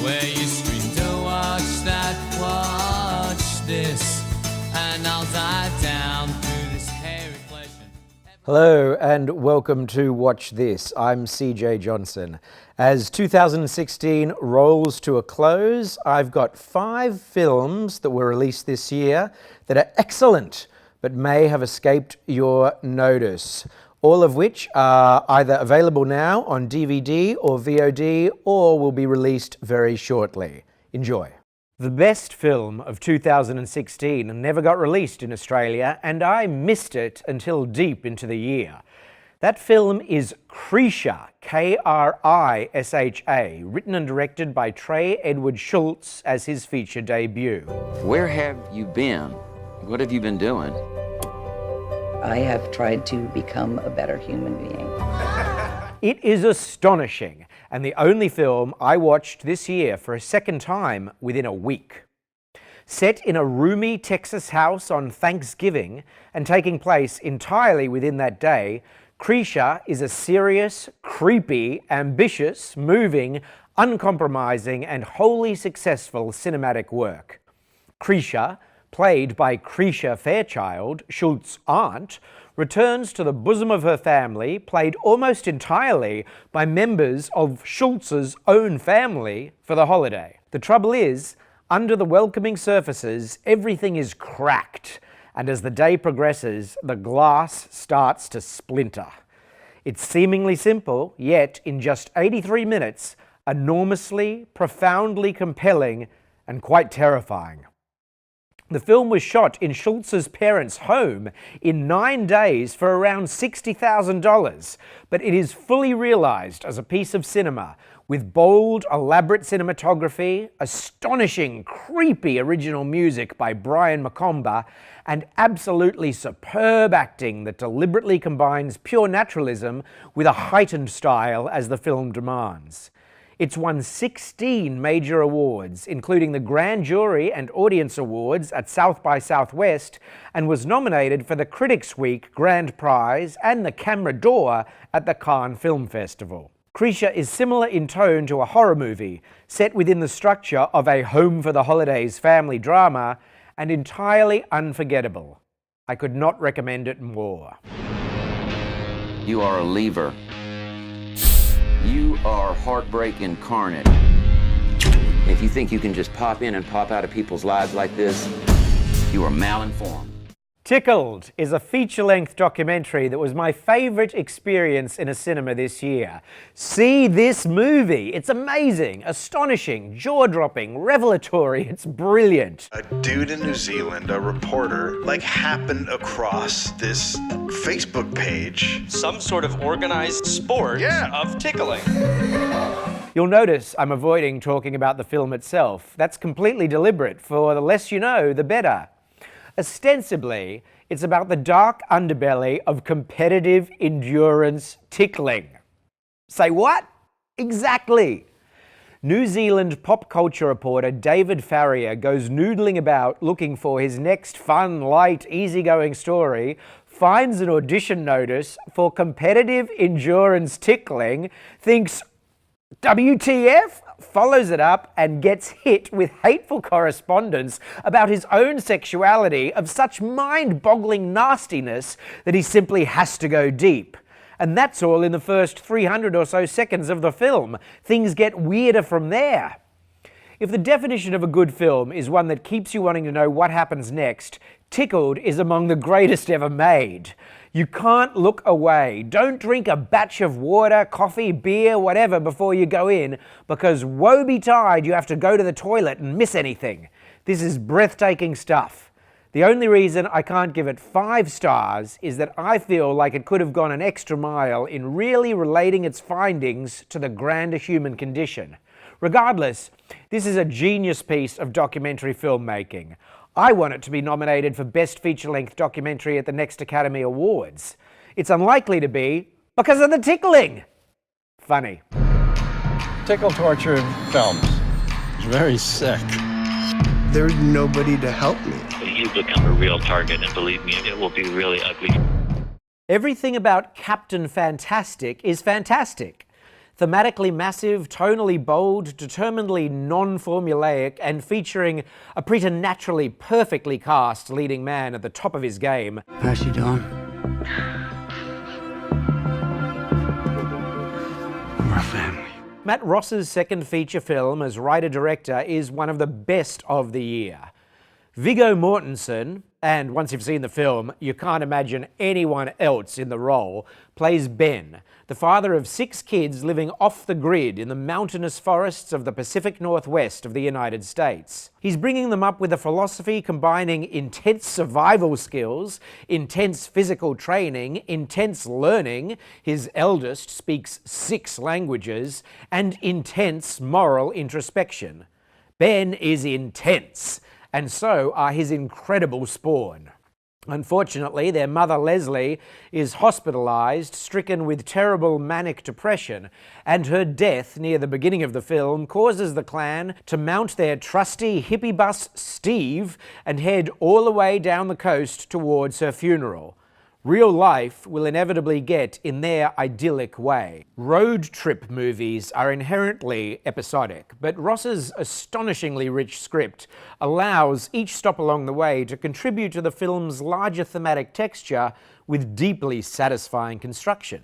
where you stream to watch that, watch this, and I'll dive down through this hairy flesh. Hello and welcome to Watch This. I'm CJ Johnson. As 2016 rolls to a close, I've got 5 films that were released this year that are excellent but may have escaped your notice, all of which are either available now on DVD or VOD or will be released very shortly. Enjoy. The best film of 2016 never got released in Australia, and I missed it until deep into the year. That film is Kreesha, K-R-I-S-H-A, written and directed by Trey Edward Schultz as his feature debut. Where have you been? What have you been doing? I have tried to become a better human being. It is astonishing, and the only film I watched this year for a second time within a week. Set in a roomy Texas house on Thanksgiving and taking place entirely within that day, Krisha is a serious, creepy, ambitious, moving, uncompromising, and wholly successful cinematic work. Krisha, played by Kreesha Fairchild, Schultz's aunt, returns to the bosom of her family, played almost entirely by members of Schultz's own family, for the holiday. The trouble is, under the welcoming surfaces, everything is cracked, and as the day progresses, the glass starts to splinter. It's seemingly simple, yet in just 83 minutes, enormously, profoundly compelling, and quite terrifying. The film was shot in Schultz's parents' home in 9 days for around $60,000, but it is fully realized as a piece of cinema with bold, elaborate cinematography, astonishing, creepy original music by Brian McComber, and absolutely superb acting that deliberately combines pure naturalism with a heightened style as the film demands. It's won 16 major awards, including the Grand Jury and Audience Awards at South by Southwest, and was nominated for the Critics' Week Grand Prize and the Camera d'Or at the Cannes Film Festival. Kreesha is similar in tone to a horror movie, set within the structure of a home for the holidays family drama, and entirely unforgettable. I could not recommend it more. You are a lever. You are heartbreak incarnate. If you think you can just pop in and pop out of people's lives like this, you are malinformed. Tickled is a feature-length documentary that was my favorite experience in a cinema this year. See this movie. It's amazing, astonishing, jaw-dropping, revelatory. It's brilliant. A dude in New Zealand, a reporter, happened across this Facebook page. Some sort of organized sport of tickling. You'll notice I'm avoiding talking about the film itself. That's completely deliberate, for the less you know, the better. Ostensibly, it's about the dark underbelly of competitive endurance tickling. Say what? Exactly. New Zealand pop culture reporter David Farrier goes noodling about looking for his next fun, light, easygoing story, finds an audition notice for competitive endurance tickling, thinks, WTF? Follows it up and gets hit with hateful correspondence about his own sexuality of such mind-boggling nastiness that he simply has to go deep. And that's all in the first 300 or so seconds of the film. Things get weirder from there. If the definition of a good film is one that keeps you wanting to know what happens next, Tickled is among the greatest ever made. You can't look away. Don't drink a batch of water, coffee, beer, whatever before you go in, because woe betide you have to go to the toilet and miss anything. This is breathtaking stuff. The only reason I can't give it 5 stars is that I feel like it could have gone an extra mile in really relating its findings to the grander human condition. Regardless, this is a genius piece of documentary filmmaking. I want it to be nominated for Best Feature-Length Documentary at the next Academy Awards. It's unlikely to be because of the tickling. Funny. Tickle torture films. It's very sick. There's nobody to help me. You've become a real target, and believe me, it will be really ugly. Everything about Captain Fantastic is fantastic. Thematically massive, tonally bold, determinedly non-formulaic, and featuring a preternaturally perfectly cast leading man at the top of his game. How's she doing? We're a family. Matt Ross's second feature film as writer-director is one of the best of the year. Viggo Mortensen, and once you've seen the film, you can't imagine anyone else in the role, plays Ben, the father of 6 kids living off the grid in the mountainous forests of the Pacific Northwest of the United States. He's bringing them up with a philosophy combining intense survival skills, intense physical training, intense learning, his eldest speaks 6 languages, and intense moral introspection. Ben is intense, and so are his incredible spawn. Unfortunately, their mother Leslie is hospitalized, stricken with terrible manic depression, and her death near the beginning of the film causes the clan to mount their trusty hippie bus Steve and head all the way down the coast towards her funeral. Real life will inevitably get in their idyllic way. Road trip movies are inherently episodic, but Ross's astonishingly rich script allows each stop along the way to contribute to the film's larger thematic texture with deeply satisfying construction.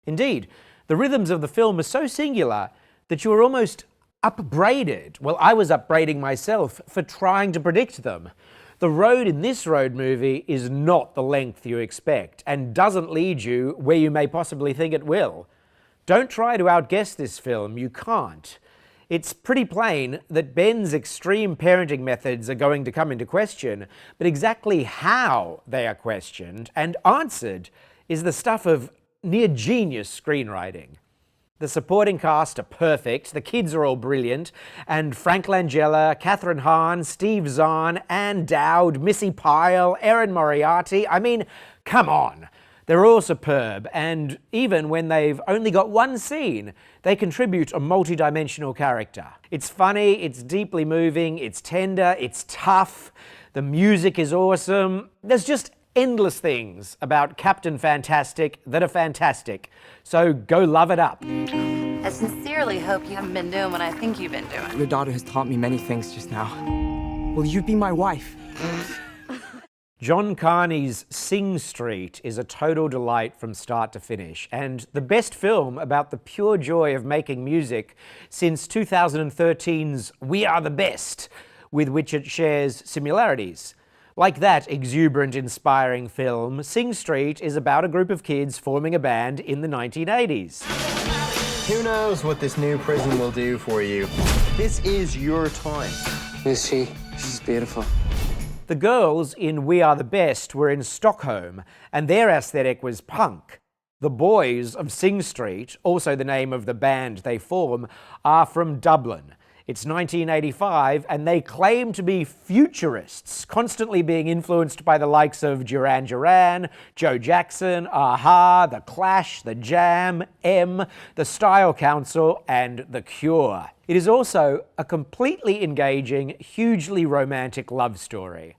Indeed, the rhythms of the film are so singular that you are almost upbraided. Well, I was upbraiding myself for trying to predict them. The road in this road movie is not the length you expect and doesn't lead you where you may possibly think it will. Don't try to outguess this film, you can't. It's pretty plain that Ben's extreme parenting methods are going to come into question, but exactly how they are questioned and answered is the stuff of near-genius screenwriting. The supporting cast are perfect, the kids are all brilliant, and Frank Langella, Catherine Hahn, Steve Zahn, Ann Dowd, Missy Pyle, Erin Moriarty, I mean, come on. They're all superb, and even when they've only got one scene, they contribute a multi-dimensional character. It's funny, it's deeply moving, it's tender, it's tough, the music is awesome. There's just endless things about Captain Fantastic that are fantastic. So go love it up. I sincerely hope you haven't been doing what I think you've been doing. Your daughter has taught me many things just now. Will you be my wife? John Carney's Sing Street is a total delight from start to finish, and the best film about the pure joy of making music since 2013's We Are the Best, with which it shares similarities. Like that exuberant, inspiring film, Sing Street is about a group of kids forming a band in the 1980s. Who knows what this new prison will do for you? This is your time. Who is she? She's beautiful. The girls in We Are the Best were in Stockholm, and their aesthetic was punk. The boys of Sing Street, also the name of the band they form, are from Dublin. It's 1985, and they claim to be futurists, constantly being influenced by the likes of Duran Duran, Joe Jackson, a-ha, The Clash, The Jam, M, The Style Council, and The Cure. It is also a completely engaging, hugely romantic love story.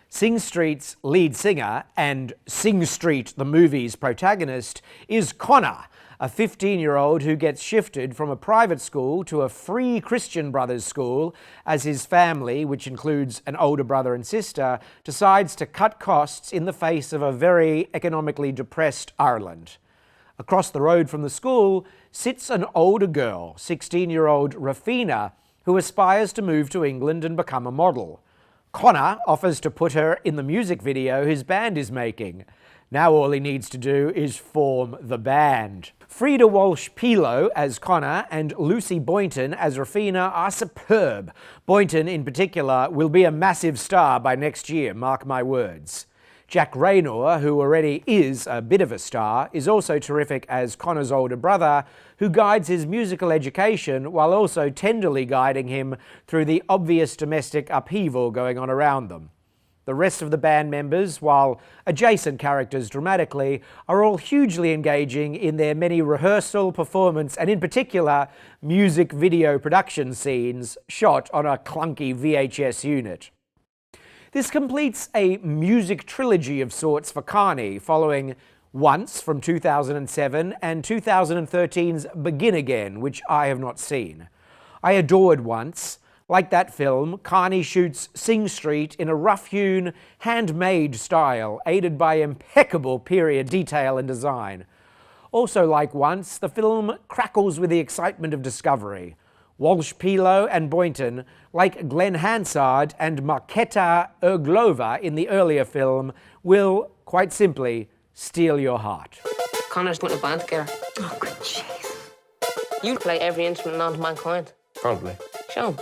Sing Street's lead singer, and Sing Street, the movie's protagonist, is Connor, a 15-year-old who gets shifted from a private school to a free Christian Brothers school as his family, which includes an older brother and sister, decides to cut costs in the face of a very economically depressed Ireland. Across the road from the school sits an older girl, 16-year-old Rafina, who aspires to move to England and become a model. Connor offers to put her in the music video his band is making. Now all he needs to do is form the band. Frida Walsh-Pilo as Connor and Lucy Boynton as Rafina are superb. Boynton, in particular, will be a massive star by next year, mark my words. Jack Raynor, who already is a bit of a star, is also terrific as Connor's older brother, who guides his musical education while also tenderly guiding him through the obvious domestic upheaval going on around them. The rest of the band members, while adjacent characters dramatically, are all hugely engaging in their many rehearsal, performance, and in particular, music video production scenes shot on a clunky VHS unit. This completes a music trilogy of sorts for Carney, following Once from 2007 and 2013's Begin Again, which I have not seen. I adored Once. Like that film, Carney shoots Sing Street in a rough-hewn, handmade style, aided by impeccable period detail and design. Also like Once, the film crackles with the excitement of discovery. Walsh Pilo and Boynton, like Glenn Hansard and Marketa Erglova in the earlier film, will, quite simply, steal your heart. Connor's putting a band together. Oh, good jeez. You play every instrument known to mankind. Probably. Show 'em.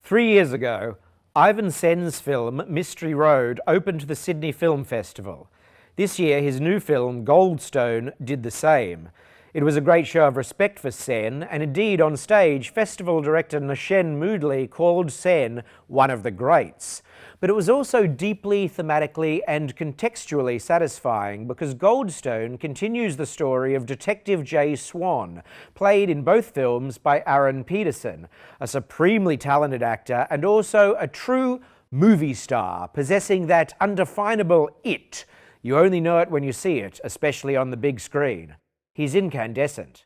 3 years ago, Ivan Sen's film Mystery Road opened the Sydney Film Festival. This year, his new film Goldstone did the same. It was a great show of respect for Sen, and indeed on stage, festival director Nashen Moodley called Sen one of the greats. But it was also deeply thematically and contextually satisfying because Goldstone continues the story of Detective Jay Swan, played in both films by Aaron Peterson, a supremely talented actor and also a true movie star, possessing that undefinable it. You only know it when you see it, especially on the big screen. He's incandescent.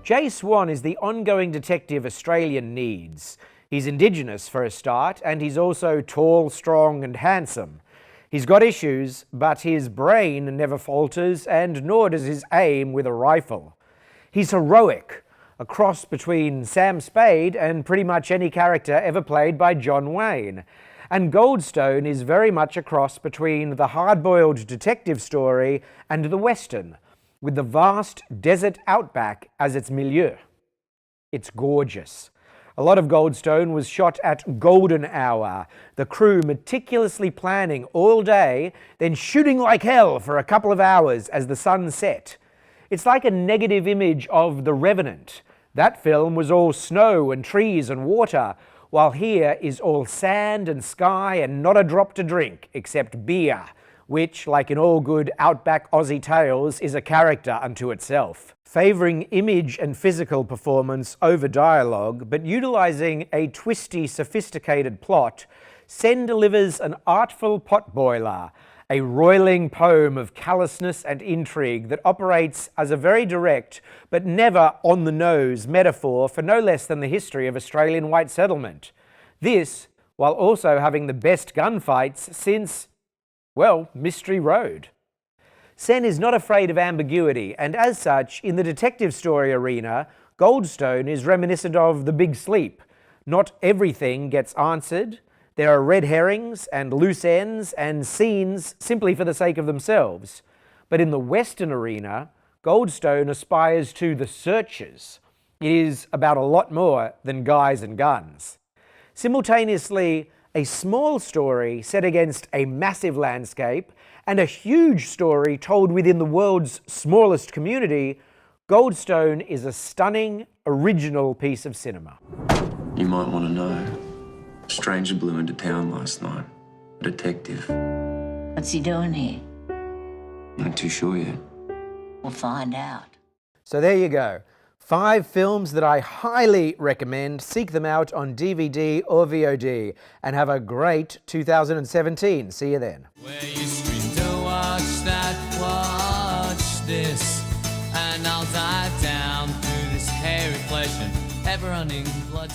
Jay Swan is the ongoing detective Australia needs. He's Indigenous for a start, and he's also tall, strong, and handsome. He's got issues, but his brain never falters, and nor does his aim with a rifle. He's heroic, a cross between Sam Spade and pretty much any character ever played by John Wayne. And Goldstone is very much a cross between the hard-boiled detective story and the Western, with the vast desert outback as its milieu. It's gorgeous. A lot of Goldstone was shot at golden hour, the crew meticulously planning all day, then shooting like hell for a couple of hours as the sun set. It's like a negative image of The Revenant. That film was all snow and trees and water, while here is all sand and sky and not a drop to drink except beer, which, like in all good outback Aussie tales, is a character unto itself. Favouring image and physical performance over dialogue, but utilising a twisty, sophisticated plot, Sen delivers an artful potboiler, a roiling poem of callousness and intrigue that operates as a very direct but never on-the-nose metaphor for no less than the history of Australian white settlement. This, while also having the best gunfights since, well, Mystery Road. Sen is not afraid of ambiguity, and as such, in the detective story arena, Goldstone is reminiscent of The Big Sleep. Not everything gets answered. There are red herrings and loose ends and scenes simply for the sake of themselves. But in the Western arena, Goldstone aspires to the searches. It is about a lot more than guys and guns. Simultaneously, a small story set against a massive landscape and a huge story told within the world's smallest community, Goldstone is a stunning, original piece of cinema. You might want to know. A stranger blew into town last night. A detective. What's he doing here? Not too sure yet. We'll find out. So there you go. 5 films that I highly recommend. Seek them out on DVD or VOD and have a great 2017. See you then. Where you stream to watch that, watch this, and I'll dive down through this hairy flesh and ever-running blood.